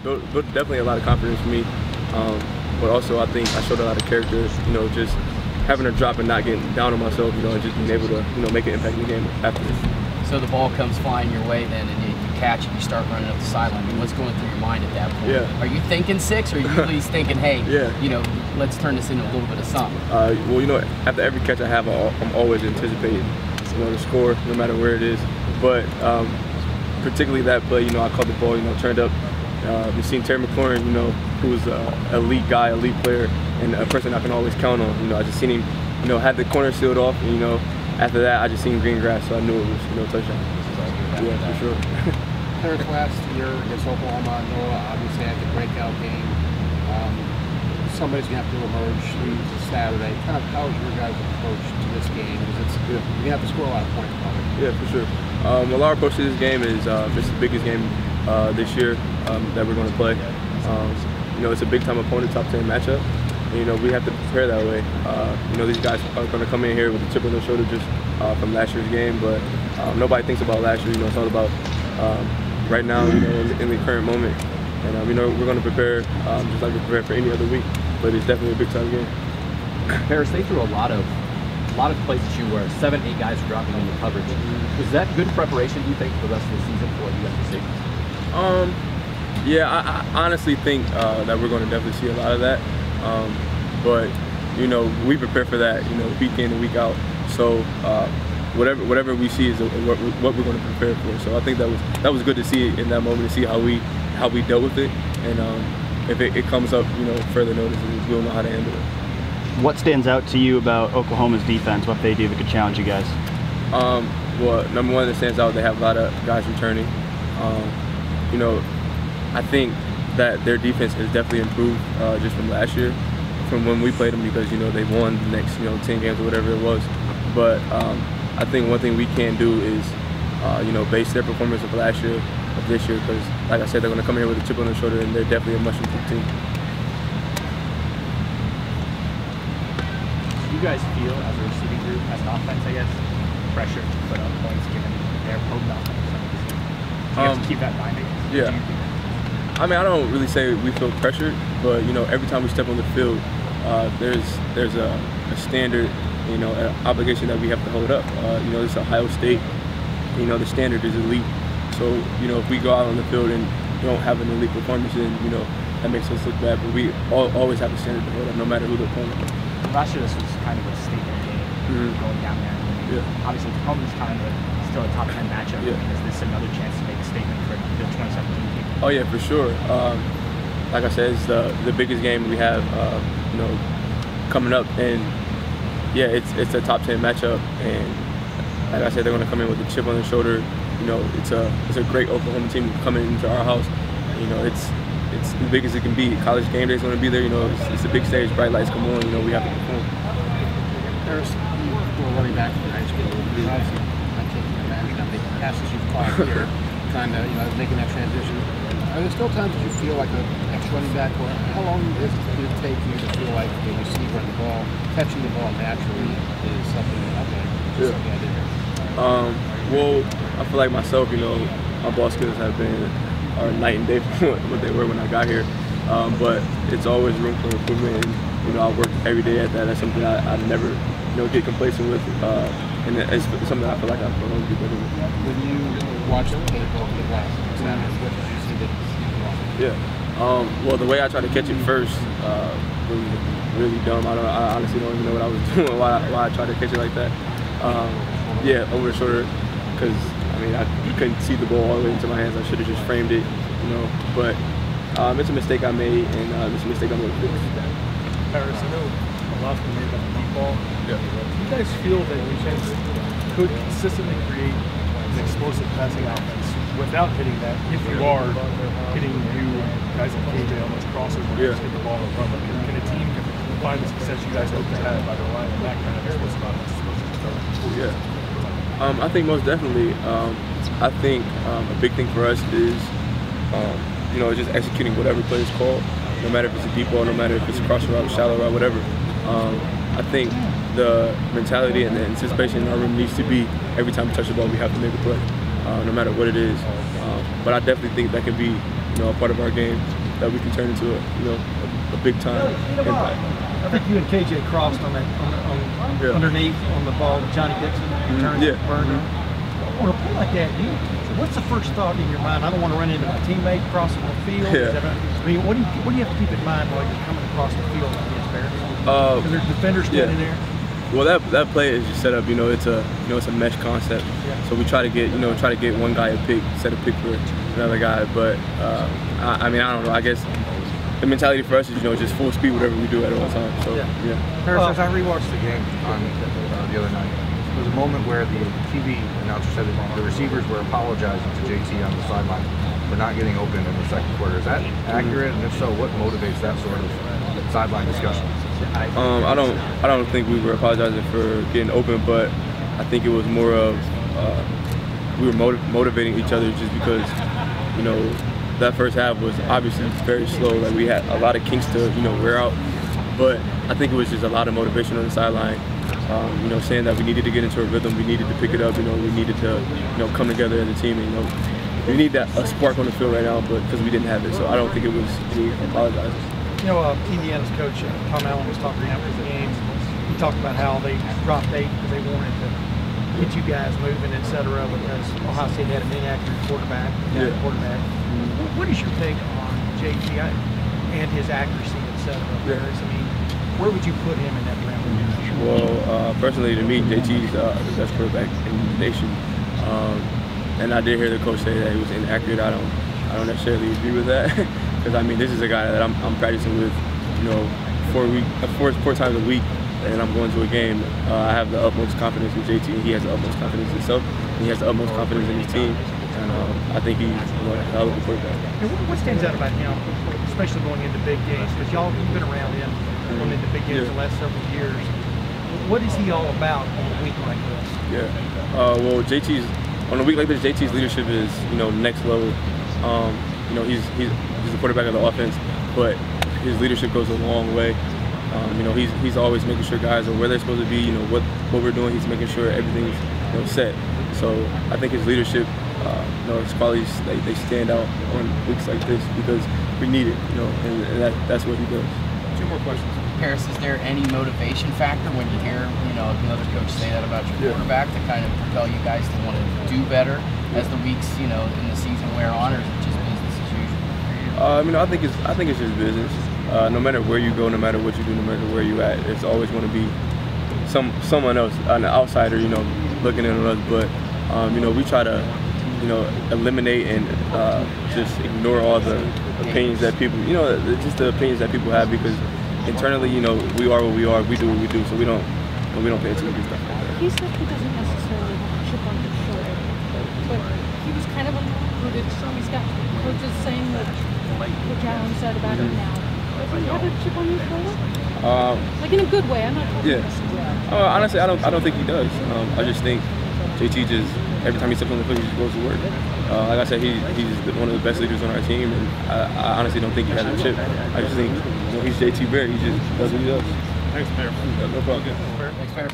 built definitely a lot of confidence for me. But also I think I showed a lot of character, you know, just having a drop and not getting down on myself, you know, and just being able to, you know, make an impact in the game after this. So the ball comes flying your way then, and you catch it, you start running up the sideline. I mean, what's going through your mind at that point? Yeah. Are you thinking 6, or are you at least thinking, hey, you know, let's turn this into a little bit of something? Well, you know, after every catch I have, I'm always anticipating, you know, the score, no matter where it is. But particularly that play, you know, I caught the ball, you know, turned up. We've seen Terry McLaurin, you know, who's an elite guy, elite player, and a person I can always count on. You know, I just seen him, you know, had the corner sealed off, and, you know, after that, I just seen green grass, so I knew it was, you know, touchdown. Yeah, for sure. Parris, last year against Oklahoma, Noah obviously had the breakout game. Somebody's going to have to emerge Saturday. Kind of, how is your guys' approach to this game? Because you're going to have to score a lot of points, probably. Yeah, for sure. Well, our approach to this game is it's the biggest game this year that we're going to play. You know, it's a big-time opponent, top 10 matchup. And, you know, we have to prepare that way. You know, these guys are going to come in here with a chip on their shoulder just from last year's game, but nobody thinks about last year. You know, it's all about right now, you know, in the current moment. And you know, we're going to prepare just like we prepare for any other week, but it's definitely a big-time game. Parris, they threw a lot of plays at you where 7, 8 guys were dropping into coverage. Was that good preparation, do you think, for the rest of the season for what you have to see? Yeah, I honestly think that we're going to definitely see a lot of that. But you know, we prepare for that, you know, week in and week out. So whatever we see is what we're going to prepare for. So I think that was good to see in that moment, to see how we dealt with it, and if it comes up, you know, further notice, we'll know how to handle it. What stands out to you about Oklahoma's defense? What they do that could challenge you guys? Well, number one that stands out, they have a lot of guys returning. You know, I think that their defense has definitely improved just from last year, from when we played them, because, you know, they've won the next, you know, 10 games or whatever it was. But I think one thing we can do is, you know, base their performance of last year of this year, because, like I said, they're going to come here with a chip on their shoulder, and they're definitely a much improved team. Do you guys feel, as a receiving group, as an offense, I guess, pressure to put up points given their potent offense? Do you have to keep that in mind, I guess? Yeah. I mean, I don't really say we feel pressured, but, you know, every time we step on the field, there's a standard, you know, an obligation that we have to hold up. You know, it's Ohio State. You know, the standard is elite. So, you know, if we go out on the field and don't have an elite performance, then, you know, that makes us look bad. But we always have a standard to hold up, no matter who the opponent is. Last year, this was kind of a statement game going down there. Yeah. Obviously, Oklahoma's kind of still a top 10 matchup. Yeah. I mean, is this another chance to make a statement for the 2017 team? Oh yeah, for sure. Like I said, it's the biggest game we have, you know, coming up, and yeah, it's a top 10 matchup, and like I said, they're going to come in with a chip on their shoulder. You know, it's a great Oklahoma team coming into our house. You know, it's as big as it can be. College game day is going to be there. You know, it's a big stage, bright lights come on. You know, we have to perform. Parris, you were running back from high school. You obviously not taking advantage of the passes you've caught here, kind of, you know, making that transition. Are there still times that you feel like an ex-running back, or how long did it take you to feel like the receiver and the ball, catching the ball naturally is something that something I did here? Well, I feel like myself, you know, my ball skills have been night and day from what they were when I got here. But it's always room for improvement, and, you know, I work every day at that. That's something I never, you know, get complacent with, and it's something I feel like I can do better with. When you watch the tape over the last Saturday, what did you see that you wrong? Yeah. Well, the way I tried to catch it first was really dumb. I honestly don't even know what I was doing, why I tried to catch it like that. Yeah, over the shoulder, because I mean, I couldn't see the ball all the way into my hands. I should have just framed it, you know. But it's a mistake I made, and it's a mistake I'm going to fix. Parris, I know a lot's been made about the deep ball. Yeah. Do you guys feel that you could consistently create an explosive passing offense without hitting that? If you are hitting you guys like KJ on those crossers where you just get the ball in front of them, can a team find the success you guys hope to have by relying on that kind of explosive offense? Yeah. I think most definitely. I think a big thing for us is, you know, just executing whatever play is called, no matter if it's a deep ball, no matter if it's a cross route, shallow route, whatever. I think the mentality and the anticipation in our room needs to be every time we touch the ball, we have to make a play, no matter what it is. But I definitely think that can be, you a part of our game that we can turn into a big time impact. I think you and KJ crossed on that underneath on the ball with Johnny Dixon. Burner. On a play like that, what's the first thought in your mind? I don't want to run into my teammate crossing the field. I mean, what do you have to keep in mind while you're coming across the field like this, Barry? Because there's defenders standing there. Well, that play is just set up. It's a mesh concept. So we try to get one guy a pick, set a pick for another guy. But I mean, I don't know. I guess the mentality for us is just full speed, whatever we do at all times. So Parris, as I rewatched the game on the other night, there was a moment where the TV announcer said that the receivers were apologizing to JT on the sideline for not getting open in the second quarter. Is that accurate? And if so, what motivates that sort of sideline discussion? I don't think we were apologizing for getting open, but I think it was more of we were motivating each other just because that first half was obviously very slow. Like we had a lot of kinks to wear out, but I think it was just a lot of motivation on the sideline. Saying that we needed to get into a rhythm, we needed to pick it up. We needed to come together as a team. And, we need a spark on the field right now, but because we didn't have it, so I don't think it was any apologizing. Indiana's coach Tom Allen was talking after the game. He talked about how they dropped 8 because they wanted to get you guys moving, etc. Because Ohio State had an inaccurate quarterback. What is your take on JT and his accuracy, etc.? I mean, where would you put him in that round? Well, personally, to me, JT's the best quarterback in the nation. And I did hear the coach say that he was inaccurate. I don't necessarily agree with that. Because I mean, this is a guy that I'm practicing with, 4 times a week, and I'm going to a game. I have the utmost confidence in JT, and he has the utmost confidence in himself, and he has the utmost confidence in his team. And I think he's a hell of a quarterback. What stands out about him, especially going into big games? Because y'all have been around him going into big games the last several years. What is he all about on a week like this? Well, on a week like this, JT's leadership is next level. He's the quarterback of the offense, but his leadership goes a long way. He's always making sure guys are where they're supposed to be. What we're doing, he's making sure everything's set. So I think his leadership, his qualities, they stand out on weeks like this because we need it. And that's what he does. 2 more questions. Parris, is there any motivation factor when you hear another coach say that about your quarterback to kind of propel you guys to want to do better as the weeks in the season wear on, or is it just business as usual? I think it's just business. No matter where you go, no matter what you do, no matter where you at, it's always going to be someone else, an outsider, looking in on us. But we try to eliminate and just ignore all the opinions that people, just the opinions that people have, because internally, we are what we are. We do what we do, so we don't pay attention to stuff like that. He said he doesn't necessarily have a chip on his shoulder, but he was kind of a little rooted. He's got coaches saying what Allen said about him now. Does he have a chip on his shoulder? Like in a good way. I'm not talking about honestly, I don't think he does. I just think JT just every time he steps on the field, he just goes to work. Like I said, he's one of the best leaders on our team, and I honestly don't think he has a chip. I just think he's JT Barry. He just does what he does. Thanks, Parris. No problem. Thanks, Parris.